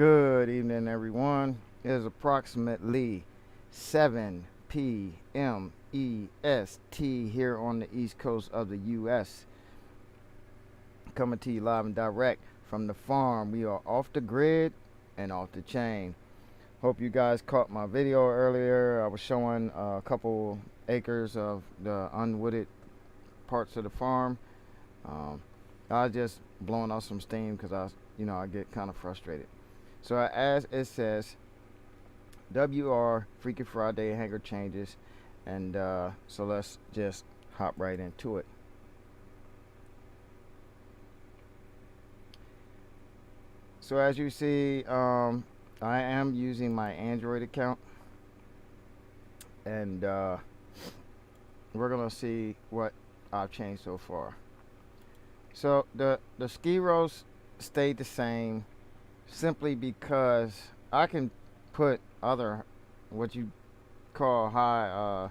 Good evening, everyone. It is approximately 7 p.m. EST here on the east coast of the U.S. Coming to you live and direct from the farm. We are off the grid and off the chain. Hope you guys caught my video earlier. I was showing a couple acres of the unwooded parts of the farm. I was just blowing off some steam because I get kind of frustrated. So as it says, WR Freaky Friday hanger changes, and so let's just hop right into it. So as you see, I am using my Android account, and we're gonna see what I've changed so far. So the ski rows stayed the same, simply because I can put other what you call high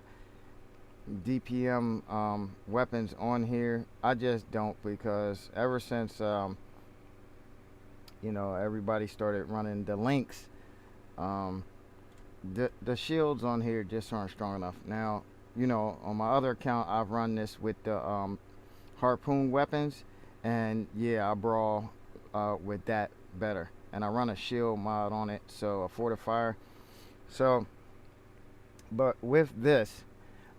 DPM weapons on here. I just don't, because ever since everybody started running the links, the shields on here just aren't strong enough. Now, on my other account, I've run this with the harpoon weapons, and yeah, I brawl with that better. And I run a shield mod on it, so a fortifier. So, but with this,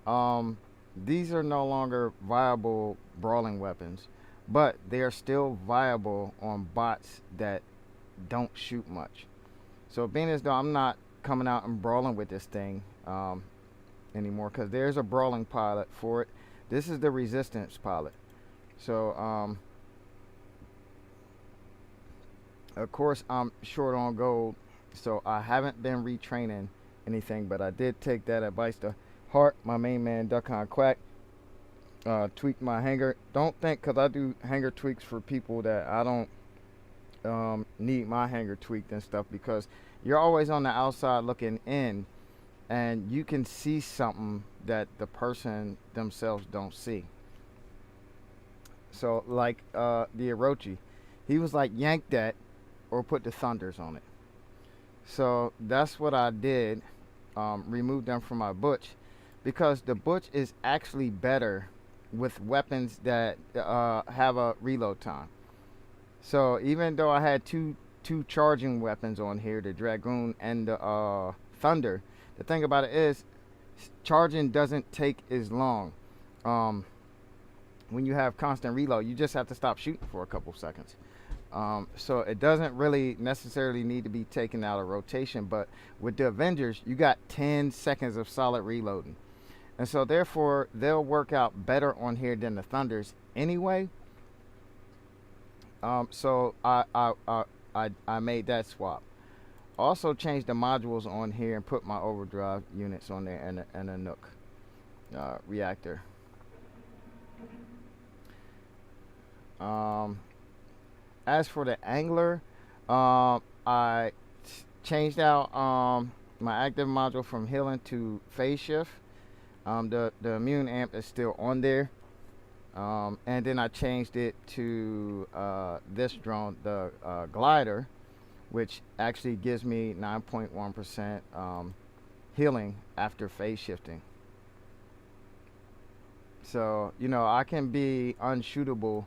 these are no longer viable brawling weapons, but they are still viable on bots that don't shoot much. So being as though I'm not coming out and brawling with this thing anymore, because there's a brawling pilot for it. This is the resistance pilot. So of course, I'm short on gold, so I haven't been retraining anything, but I did take that advice to heart. My main man, Duck Hunt Quack, tweaked my hanger. Don't think because I do hanger tweaks for people that I don't need my hanger tweaked and stuff, because you're always on the outside looking in, and you can see something that the person themselves don't see. So like the Orochi, he was like, yank that or put the thunders on it. So that's what I did, remove them from my butch, because the butch is actually better with weapons that have a reload time. So even though I had two charging weapons on here, the Dragoon and the Thunder, the thing about it is charging doesn't take as long. When you have constant reload, you just have to stop shooting for a couple seconds. So it doesn't really necessarily need to be taken out of rotation, but with the Avengers, you got 10 seconds of solid reloading. And so therefore, they'll work out better on here than the Thunders anyway. So I made that swap. Also changed the modules on here and put my overdrive units on there, and a Nook reactor. As for the angler, I changed out my active module from healing to phase shift. The immune amp is still on there, and then I changed it to this drone, the glider, which actually gives me 9.1% healing after phase shifting. So I can be unshootable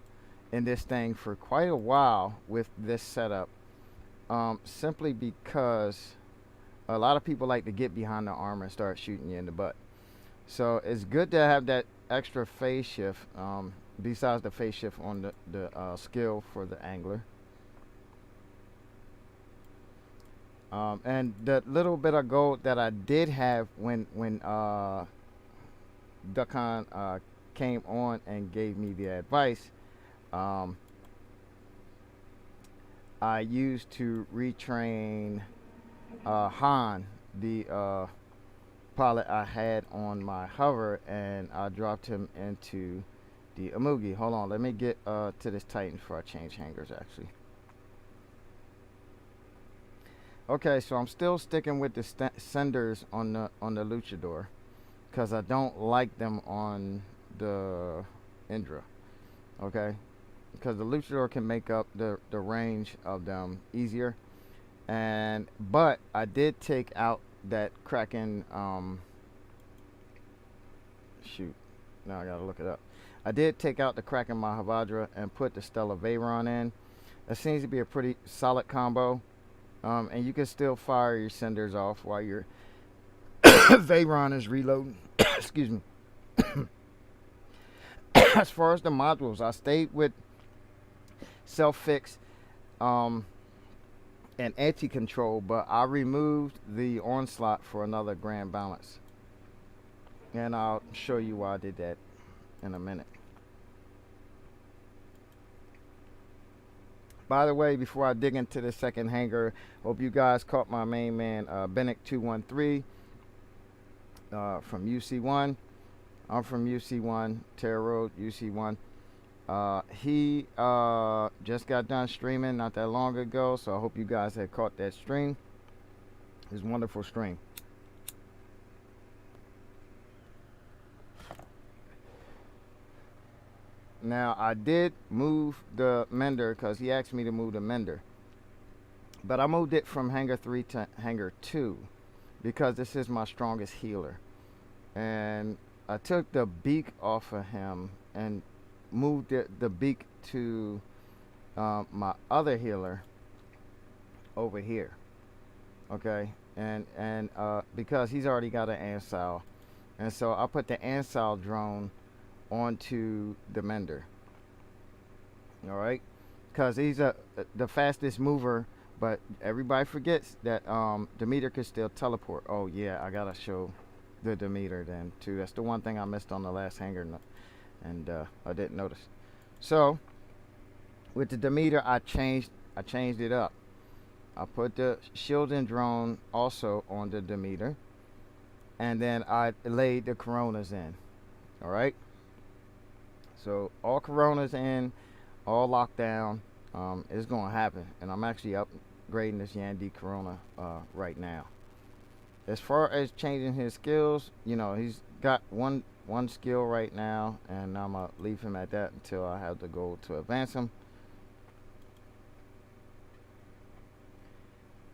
in this thing for quite a while with this setup, simply because a lot of people like to get behind the armor and start shooting you in the butt. So it's good to have that extra phase shift, besides the phase shift on the skill for the angler. And the little bit of gold that I did have when Duck Hunt came on and gave me the advice, I used to retrain Han, the pilot I had on my hover, and I dropped him into the Amugi. Hold on, let me get to this Titan before I change hangers actually. Okay, so I'm still sticking with the senders on the Luchador, because I don't like them on the Indra. Okay, because the Luchador can make up the range of them easier, And but I did take out that Kraken. Shoot, now I gotta look it up. I did take out the Kraken Mahavajra and put the Stellar Veyron in. That seems to be a pretty solid combo. And you can still fire your cinders off while your Veyron is reloading. Excuse me. As far as the modules, I stayed with self-fix and anti-control, but I removed the onslaught for another grand balance. And I'll show you why I did that in a minute. By the way, before I dig into the second hanger, hope you guys caught my main man, Bennett213 from UC1. I'm from UC1, Terra Road, UC1. He just got done streaming not that long ago, so I hope you guys had caught that stream. His wonderful stream. Now, I did move the mender because he asked me to move the mender. But I moved it from hanger 3 to hanger 2 because this is my strongest healer. And I took the beak off of him and moved the beak to my other healer over here. Okay, and because he's already got an Ansal, and so I put the Ansal drone onto the mender. All right, because he's the fastest mover, but everybody forgets that Demeter could still teleport. Oh yeah, I gotta show the Demeter then too. That's the one thing I missed on the last hanger, and I didn't notice. So with the Demeter, I changed it up. I put the shielding drone also on the Demeter, and then I laid the Coronas in. All right. So all Coronas in, all locked down. It's gonna happen, and I'm actually upgrading this Yandy Corona right now. As far as changing his skills, you know, he's got one skill right now, and I'm gonna leave him at that until I have the goal to advance him.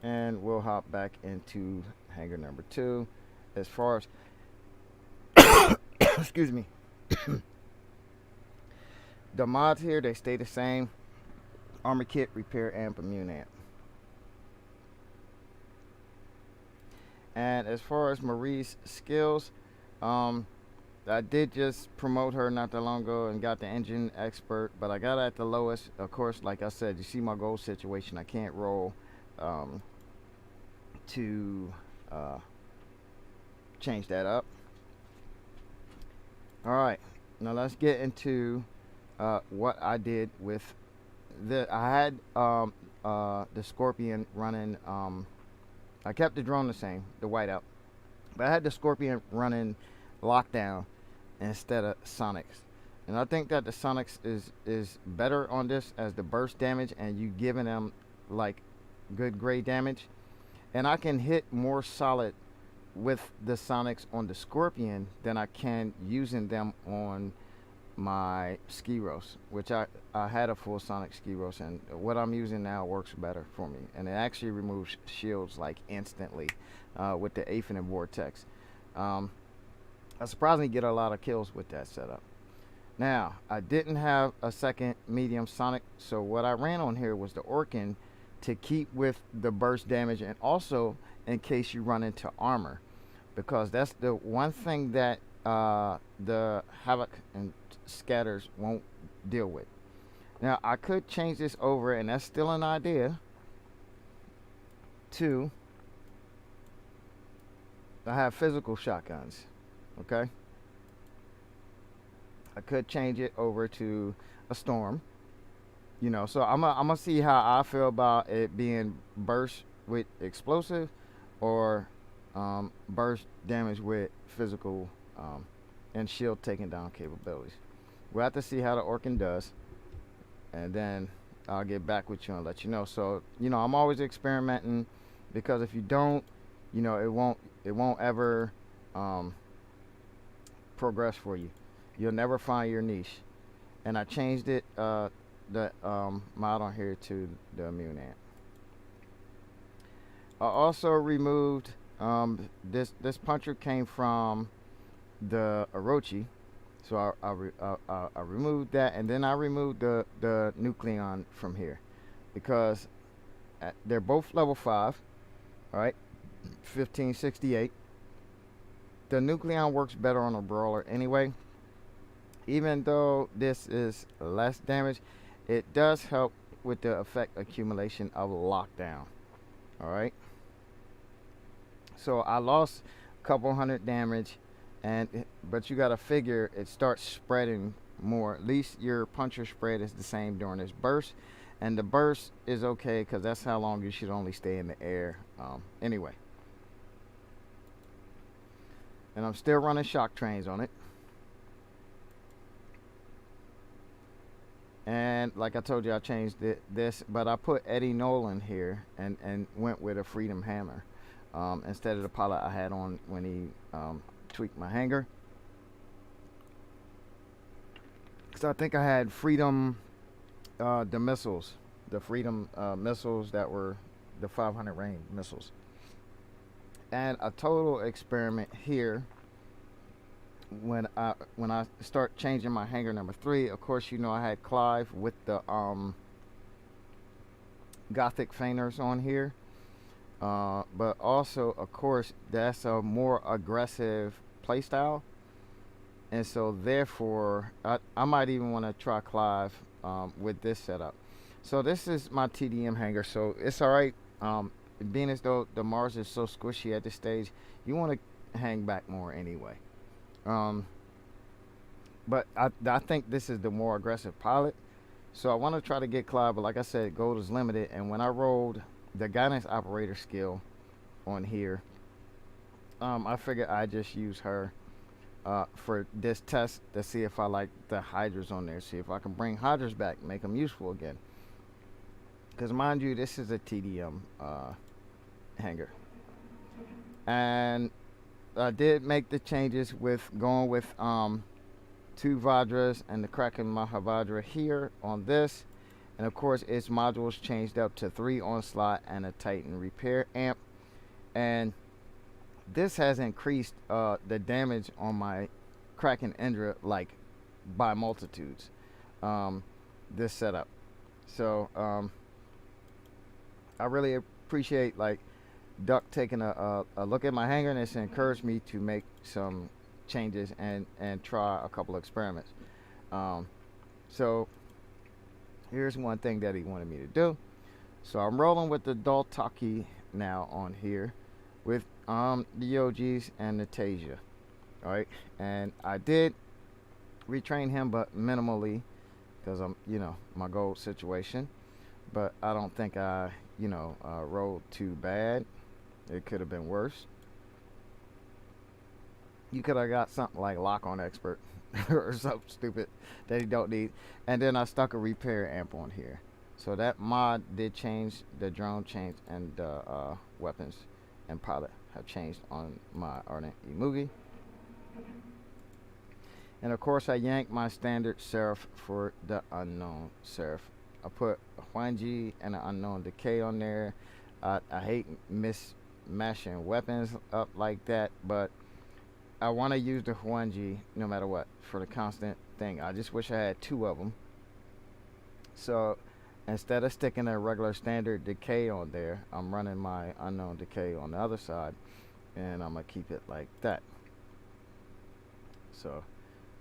And we'll hop back into hanger number 2. As far as excuse me. The mods here, they stay the same. Armor kit, repair amp, immune amp. And as far as Marie's skills, I did just promote her not that long ago and got the engine expert, but I got her at the lowest. Of course, like I said, you see my goal situation. I can't roll to change that up. All right, now let's get into what I did with I had the Scorpion running. I kept the drone the same, the whiteout, but I had the Scorpion running lockdown instead of Sonics. And I think that the Sonics is better on this as the burst damage, and you giving them like good gray damage. And I can hit more solid with the Sonics on the Scorpion than I can using them on my Skiros, which I had a full Sonic Skiros, and what I'm using now works better for me, and it actually removes shields like instantly with the Infinite Vortex. I surprisingly get a lot of kills with that setup. Now, I didn't have a second medium Sonic, so what I ran on here was the Orkin to keep with the burst damage, and also in case you run into armor, because that's the one thing that the Havoc and Scatters won't deal with. Now, I could change this over, and that's still an idea, to I have physical shotguns. Okay, I could change it over to a Storm, you know, so I'm gonna see how I feel about it being burst with explosive or burst damage with physical and shield taking down capabilities. We'll have to see how the Orkin does, and then I'll get back with you and let you know. So, you know, I'm always experimenting, because if you don't, you know, it won't ever progress for you. You'll never find your niche. And I changed it, the mod on here, to the immune amp. I also removed this puncher came from the Orochi, so I removed that, and then I removed the Nucleon from here because they're both level 5. All right, 1568. The Nucleon works better on a brawler anyway. Even though this is less damage, it does help with the effect accumulation of lockdown. All right. So I lost a couple hundred damage, but you gotta figure it starts spreading more. At least your puncher spread is the same during this burst, and the burst is okay because that's how long you should only stay in the air. Anyway, and I'm still running shock trains on it. And like I told you, I changed this, but I put Eddie Nolan here and went with a Freedom Hammer instead of the pilot I had on when he tweaked my hanger. Because I think I had Freedom, the missiles, the Freedom missiles that were the 500 range missiles. And a total experiment here. When I start changing my hanger number 3, of course, you know, I had Clive with the Gothic Feiners on here, but also, of course, that's a more aggressive playstyle, and so therefore I might even want to try Clive with this setup. So this is my TDM hanger, so it's alright. Being as though the Mars is so squishy at this stage, you want to hang back more anyway. But I think this is the more aggressive pilot, so I want to try to get Clive, but like I said, gold is limited, and when I rolled the guidance operator skill on here, I figured I'd just use her for this test to see if I like the Hydras on there, see if I can bring Hydras back, make them useful again, because mind you, this is a TDM hanger. And I did make the changes with going with 2 Vajras and the Kraken Mahavajra here on this, and of course its modules changed up to 3 onslaught and a Titan repair amp, and this has increased the damage on my Kraken Indra like by multitudes, this setup. So I really appreciate like Duck taking a look at my hanger, and it's encouraged me to make some changes and try a couple of experiments. So here's one thing that he wanted me to do. So I'm rolling with the Daltaki now on here with the Yojis and the Tasia. Alright, and I did retrain him, but minimally, because I'm, you know, my gold situation, but I don't think I, you know, rolled too bad. It could have been worse. You could have got something like Lock on Expert or something stupid that you don't need. And then I stuck a repair amp on here. So that mod did change, the drone changed, and the weapons and pilot have changed on my Ardent Imugi. And of course I yanked my standard Seraph for the unknown Seraph. I put a Huanji and an unknown Decay on there. I hate mashing weapons up like that, but I want to use the Huanji no matter what for the constant thing. I just wish I had 2 of them. So instead of sticking a regular standard Decay on there, I'm running my unknown Decay on the other side, and I'm gonna keep it like that. So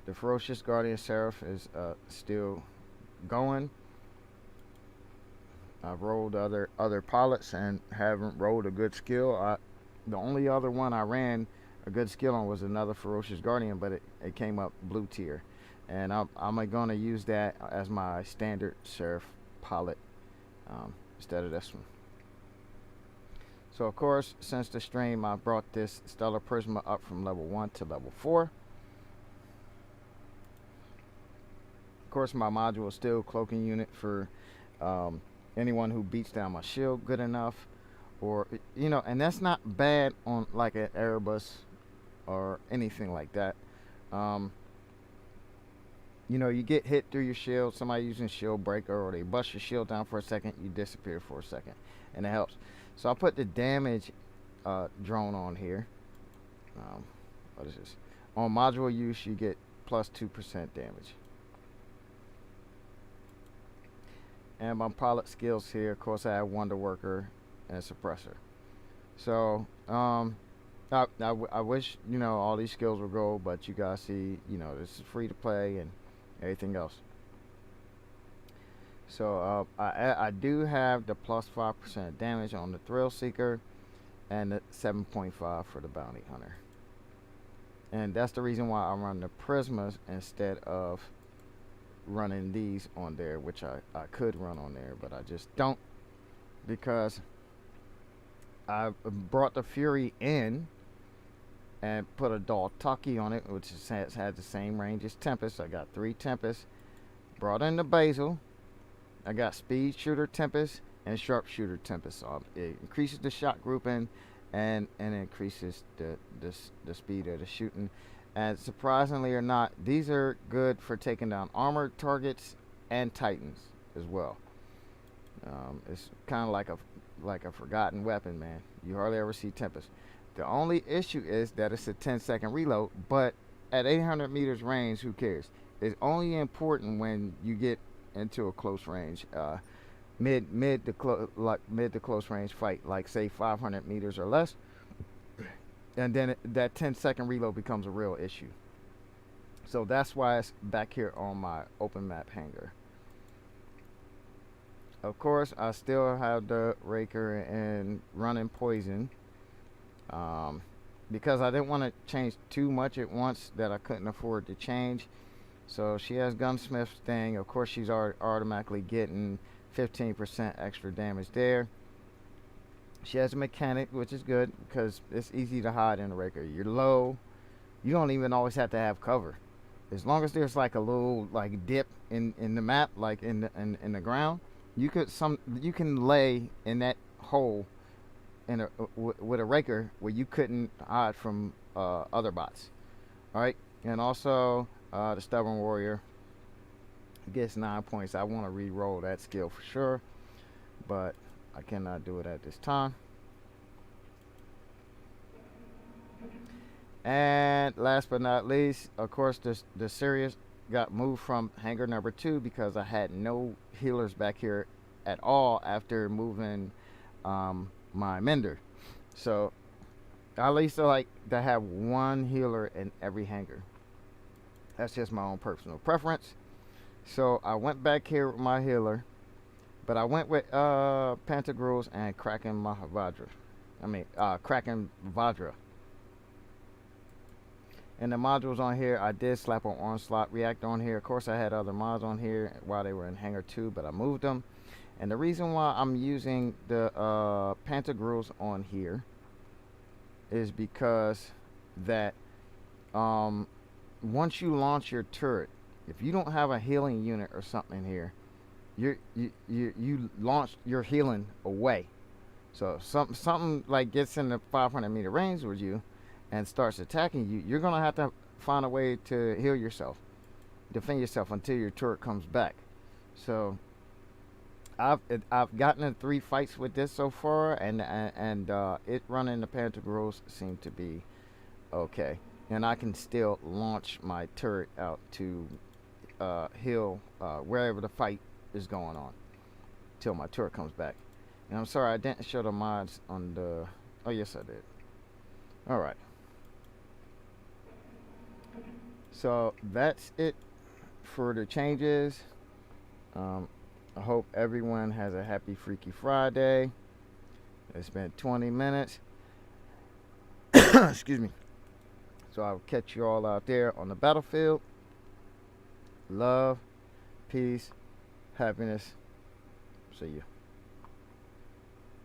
the Ferocious Guardian Seraph is still going. I've rolled other pilots and haven't rolled a good skill. The only other one I ran a good skill on was another Ferocious Guardian, but it came up blue tier, and I'm gonna use that as my standard Seraph pilot instead of this one. So of course, since the stream, I brought this Stellar Prisma up from level 1 to level 4. Of course, my module is still cloaking unit for anyone who beats down my shield good enough, or, you know, and that's not bad on like an Erebus or anything like that. You know, you get hit through your shield, somebody using shield breaker, or they bust your shield down for a second, you disappear for a second, and it helps. So I'll put the damage drone on here. What is this? On module use, you get plus 2% damage. And my pilot skills here, of course, I have Wonder Worker and Suppressor. So I wish, you know, all these skills would go, but you guys see, you know, this is free to play and everything else. So I do have the plus 5% damage on the Thrill Seeker and the 7.5 for the Bounty Hunter. And that's the reason why I run the Prismas instead of running these on there, which I could run on there, but I just don't, because I brought the Fury in and put a Daltaki on it, which has the same range as Tempest. I got 3 Tempests. Brought in the Basil. I got Speed Shooter Tempest and Sharpshooter Tempest. So it increases the shot grouping and increases the speed of the shooting. And surprisingly or not, these are good for taking down armored targets and Titans as well. It's kind of like a forgotten weapon, man. You hardly ever see Tempest. The only issue is that it's a 10-second reload, but at 800 meters range, who cares? It's only important when you get into a close range, mid to close range fight, like say 500 meters or less, and then that 10-second reload becomes a real issue. So that's why it's back here on my open map hangar. Of course, I still have the Raker and running Poison, because I didn't want to change too much at once that I couldn't afford to change. So she has Gunsmith's thing. Of course, she's automatically getting 15% extra damage there. She has a mechanic, which is good because it's easy to hide in a Raker. You're low. You don't even always have to have cover. As long as there's like a little like dip in the map, like in the ground, you can lay in that hole in with a Raker where you couldn't hide from other bots. All right, and also the Stubborn Warrior gets 9 points. I want to re-roll that skill for sure, but I cannot do it at this time. And last but not least, of course, the Sirius got moved from hangar number 2 because I had no healers back here at all after moving my Mender. So I at least like to have one healer in every hangar. That's just my own personal preference. So I went back here with my healer, but I went with Pantagruels and Kraken Mahavajra. Kraken Vajra. And the modules on here, I did slap an Onslaught Reactor on here. Of course, I had other mods on here while they were in hangar 2, but I moved them. And the reason why I'm using the Pantagruels on here is because that once you launch your turret, if you don't have a healing unit or something in here, you launch your healing away. So if something like gets in the 500 meter range with you and starts attacking you, you're gonna have to find a way to heal yourself, defend yourself until your turret comes back. So I've gotten in 3 fights with this so far, and it running the Pantagruels seemed to be okay, and I can still launch my turret out to heal wherever the fight is going on till my turret comes back. And I'm sorry I didn't show the mods on the, oh yes I did. Alright, so that's it for the changes. I hope everyone has a happy Freaky Friday. It's been 20 minutes. Excuse me. So I'll catch you all out there on the battlefield. Love, peace, happiness. See you.